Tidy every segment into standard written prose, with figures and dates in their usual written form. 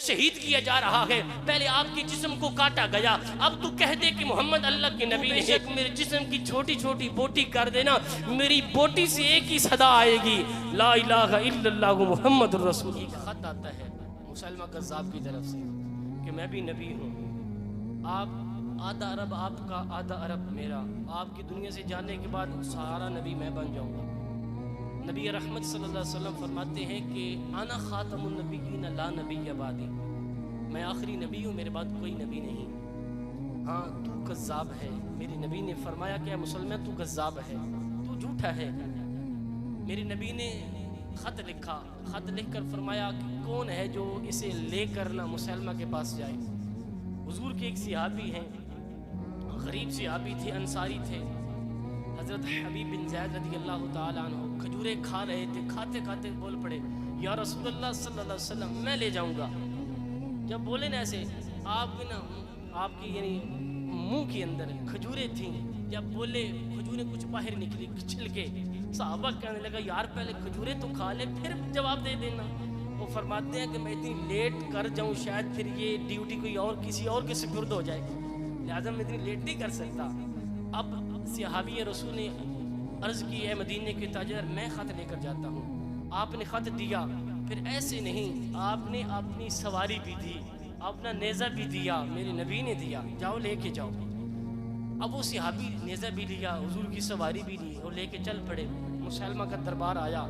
شہید کیا جا رہا ہے، پہلے آپ کے جسم کو کاٹا گیا، اب تو کہہ دے کہ محمد اللہ کے نبی نے میرے جسم کی چھوٹی چھوٹی بوٹی کر دینا، میری بوٹی سے ایک ہی صدا آئے گی، لا الہ الا اللہ محمد الرسول۔ ایک خط آتا ہے مسلمہ کذاب کی طرف سے کہ میں بھی نبی ہوں، آپ آدھا عرب آپ کا آدھا عرب میرا، آپ کی دنیا سے جانے کے بعد سارا نبی میں بن جاؤں گا۔ نبی رحمت صلی اللہ علیہ وسلم فرماتے ہیں کہ انا خاتم النبیین لا نبی بعدی، میں آخری نبی ہوں، میرے بعد کوئی نبی نہیں، ہاں تو کذاب ہے۔ میرے نبی نے فرمایا کہ اے مسلمان تو کذاب ہے، تو جھوٹا ہے۔ میرے نبی نے خط لکھا، خط لکھ کر فرمایا کہ کون ہے جو اسے لے کر نہ مسلمہ کے پاس جائے۔ حضور کے ایک صحابی ہیں، غریب صحابی تھے، انصاری تھے، حضرت حبیب بن زید رضی اللہ تعالیٰ عنہ کھجورے کھا رہے تھے، کھاتے کھاتے بول پڑے یا رسول اللہ صلی اللہ علیہ وسلم میں لے جاؤں گا۔ جب بولے نا ایسے آپ کی یعنی منہ کے اندر کھجورے تھیں، جب بولے کھجوریں کچھ باہر نکلی چھل کے، صحابہ کہنے لگا یار پہلے کھجورے تو کھا لے پھر جواب دے دینا۔ وہ فرماتے ہیں کہ میں اتنی لیٹ کر جاؤں شاید پھر یہ ڈیوٹی کوئی اور کسی اور کے سپرد ہو جائے، لہٰذا میں اتنی لیٹ نہیں کر سکتا۔ اب صحابی رسول نے عرض کی اے مدینے کے تاجر میں خط لے کر جاتا ہوں۔ آپ نے خط دیا، پھر ایسے نہیں، آپ نے اپنی سواری بھی دی، اپنا نیزہ بھی دیا، میرے نبی نے دیا، جاؤ لے کے جاؤ۔ اب وہ صحابی نیزہ بھی لیا، حضور کی سواری بھی لی اور لے کے چل پڑے۔ مسلمہ کا دربار آیا۔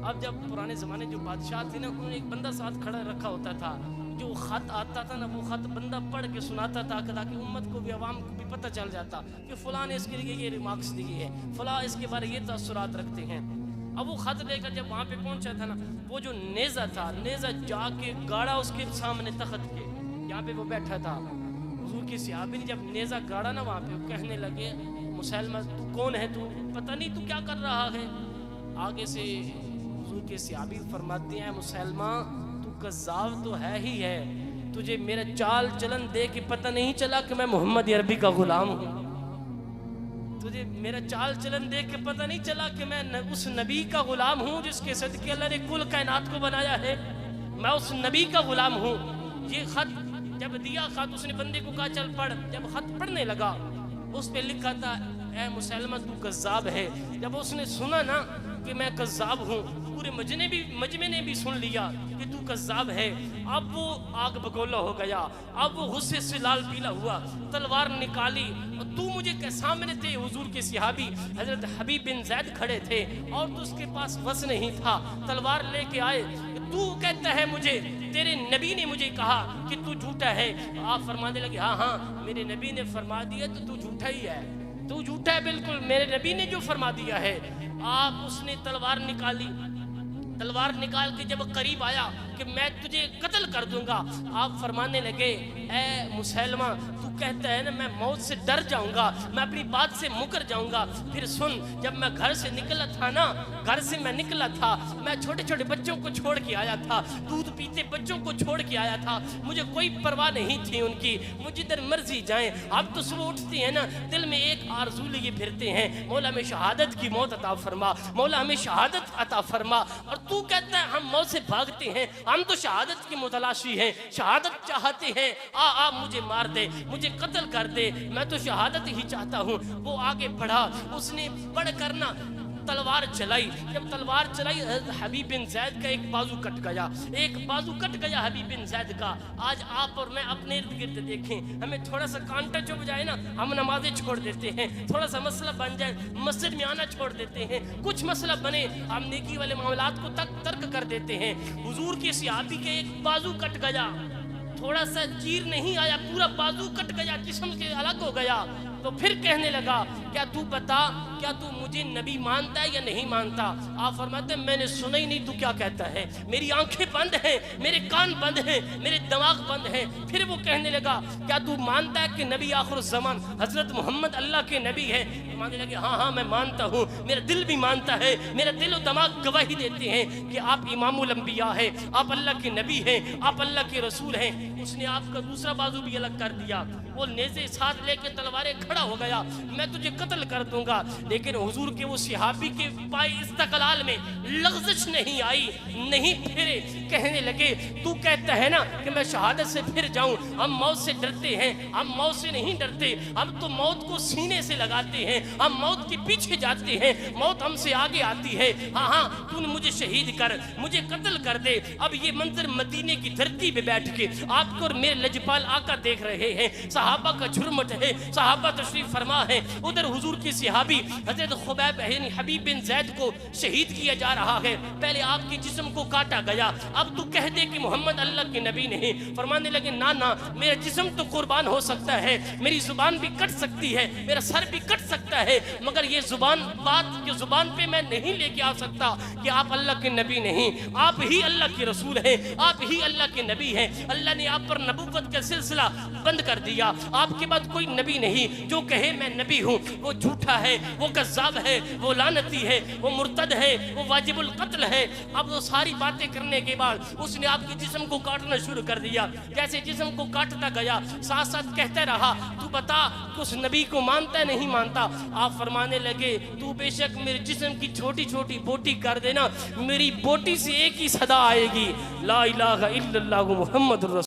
اب جب پرانے زمانے جو بادشاہ تھے نا، انہوں نے ایک بندہ ساتھ کھڑا رکھا ہوتا تھا، جو خط آتا تھا نا وہ خط بندہ پڑھ کے سناتا تھا تاکہ امت کو بھی عوام کو بھی پتہ چل جاتا کہ فلاں نے اس کے لیے یہ ریمارکس دیے ہیں، فلاں اس کے بارے یہ تاثرات رکھتے ہیں۔ اب وہ خط لے کر جب وہاں پہ پہنچا تھا نا، وہ جو نیزہ تھا، نیزہ جا کے گاڑا اس کے سامنے تخت کے، یہاں پہ وہ بیٹھا تھا۔ حضور کے صحابی نے جب نیزہ گاڑا نا وہاں پہ، کہنے لگے مسلمہ تو کون ہے، تو پتہ نہیں تو کیا کر رہا ہے۔ آگے سے حضور کے صحابی فرماتے ہیں مسلمہ تو کذاب تو ہے ہی ہے، تجھے میرا چال چلن دے کے پتہ نہیں چلا کہ میں محمد عربی کا غلام ہوں، تجھے میرا چال چلن دیکھ کے پتہ نہیں چلا کہ میں اس نبی کا غلام ہوں جس کے صدقے اللہ نے کل کائنات کو بنایا ہے، میں اس نبی کا غلام ہوں۔ یہ خط جب دیا، خط اس نے بندے کو کہا چل پڑھ، جب خط پڑھنے لگا اس پہ لکھا تھا اے مسلمہ تو کذاب ہے۔ جب اس نے سنا نا کہ میں کذاب ہوں، پورے مجمع نے بھی سن لیا کہ تو کذاب ہے، اب وہ آگ بگولا ہو گیا، اب وہ غصے سے لال پیلا ہوا، تلوار نکالی، اور تو مجھے کے سامنے تھے حضور کے صحابی حضرت حبیب بن زید کھڑے تھے اور تو اس کے پاس وس نہیں تھا، تلوار لے کے آئے، تو کہتا ہے مجھے تیرے نبی نے مجھے کہا کہ تو جھوٹا ہے۔ آپ فرمانے لگے ہاں میرے نبی نے فرما دیا تو جھوٹا ہی ہے، تو جھوٹا ہے بالکل، میرے نبی نے جو فرما دیا ہے۔ آپ اس نے تلوار نکالی، تلوار نکال کے جب قریب آیا کہ میں تجھے قتل کر دوں گا، آپ فرمانے لگے اے مسلمہ تو کہتا ہے نا میں موت سے ڈر جاؤں گا، میں اپنی بات سے مکر جاؤں گا، پھر سن جب میں گھر سے نکلا تھا نا، گھر سے میں نکلا تھا، میں چھوٹے چھوٹے بچوں کو چھوڑ کے آیا تھا، دودھ پیتے بچوں کو چھوڑ کے آیا تھا، مجھے کوئی پرواہ نہیں تھی ان کی، مجھے جدھر مرضی جائیں۔ اب تو صبح اٹھتے ہیں نا دل میں ایک آرزو لیے پھرتے ہیں مولا ہمیں شہادت کی موت عطا فرما، مولا ہمیں شہادت عطا فرما، اور تو کہتا ہے ہم موت سے بھاگتے ہیں، ہم تو شہادت کی متلاشی ہیں، شہادت چاہتے ہیں، آ مجھے مار دے، مجھے قتل کر دے، میں تو شہادت ہی چاہتا ہوں۔ وہ آگے بڑھا، اس نے بڑھ کرنا تلوار چلائی، جب تلوار چلائی حبیب بن زید کا ایک بازو کٹ گیا، ایک بازو کٹ گیا حبیب بن زید کا۔ آج آپ اور میں اپنے ارد گرد دیکھیں، ہمیں تھوڑا سا کانٹا چبھ جائے نا ہم نمازیں چھوڑ دیتے ہیں، تھوڑا سا مسئلہ بن جائے مسجد میں آنا چھوڑ دیتے ہیں، کچھ مسئلہ بنے ہم نیکی والے معاملات کو ترک کر دیتے ہیں۔ حضور کے صحابی کے ایک بازو کٹ گیا، تھوڑا سا چیر نہیں آیا، پورا بازو کٹ گیا، جسم سے الگ ہو گیا، تو پھر کہنے لگا کیا تو بتا کیا تو مجھے نبی مانتا ہے یا نہیں مانتا؟ آپ فرماتے ہیں میں نے سنا ہی نہیں تو کیا کہتا ہے، میری آنکھیں بند ہیں، میرے کان بند ہیں، میرے دماغ بند ہیں۔ پھر وہ کہنے لگا کیا تو مانتا ہے کہ نبی آخر الزمان حضرت محمد اللہ کے نبی ہے؟ ماننے لگے ہاں میں مانتا ہوں، میرا دل بھی مانتا ہے، میرا دل و دماغ گواہی دیتے ہیں کہ آپ امام الانبیاء ہیں، آپ اللہ کے نبی ہیں، آپ اللہ کے رسول ہیں۔ اس نے آپ کا دوسرا بازو بھی الگ کر دیا، وہ نیزے ساتھ لے کے تلواریں کھڑا ہو گیا، میں تجھے قتل کر دوں گا۔ لیکن حضور کے وہ صحابی کے پائے استقلال میں لغزش نہیں آئی، نہیں پھرے، کہنے لگے تو کہتا ہے نا کہ میں شہادت سے پھر جاؤں، ہم موت سے ڈرتے ہیں، ہم موت سے نہیں ڈرتے، ہم تو موت کو سینے سے لگاتے ہیں، ہم موت کے پیچھے جاتے ہیں، موت ہم سے آگے آتی ہے۔ ہاں ہاں تو نے مجھے شہید کر، مجھے قتل کر دے۔ اب یہ منظر مدینے کی دھرتی پہ بیٹھ کے آپ کو اور میرے لجپال آقا دیکھ رہے ہیں، صحابہ کا جھرمٹ ہے، صحابہ تشریف فرما ہے، ادھر حضور کی صحابی حضرت خبیب یعنی حبیب بن زید کو شہید کیا جا رہا ہے۔ پہلے آپ کے جسم کو کاٹا گیا، اب تو کہہ دے کہ محمد اللہ کے نبی نہیں۔ فرمانے لگے نا نا، میرا جسم تو قربان ہو سکتا ہے، میری زبان بھی کٹ سکتی ہے، میرا سر بھی کٹ سکتا ہے، مگر یہ بات کہ زبان پہ میں نہیں لے کے آ سکتا کہ آپ اللہ کے نبی نہیں، آپ ہی اللہ کے رسول ہیں، آپ ہی اللہ کے نبی ہیں۔ اللہ نے آپ پر نبوت کا سلسلہ بند کر دیا، آپ کے بعد کوئی نبی نہیں۔ جو کہے میں نبی ہوں وہ جھوٹا ہے، وہ کذاب ہے، وہ لعنتی ہے، وہ مرتد ہے، وہ واجب القتل ہے۔ اب وہ ساری باتیں کرنے کے بعد اس نے آپ کے جسم کو کاٹنا شروع کر دیا، جیسے جسم کو کاٹتا گیا ساتھ ساتھ کہتا رہا تو بتا کہ اس نبی کو مانتا ہے نہیں مانتا؟ آپ فرمانے لگے تو بے شک میرے جسم کی چھوٹی چھوٹی بوٹی کر دینا، میری بوٹی سے ایک ہی صدا آئے گی، لا الہ الا اللہ محمد الرسول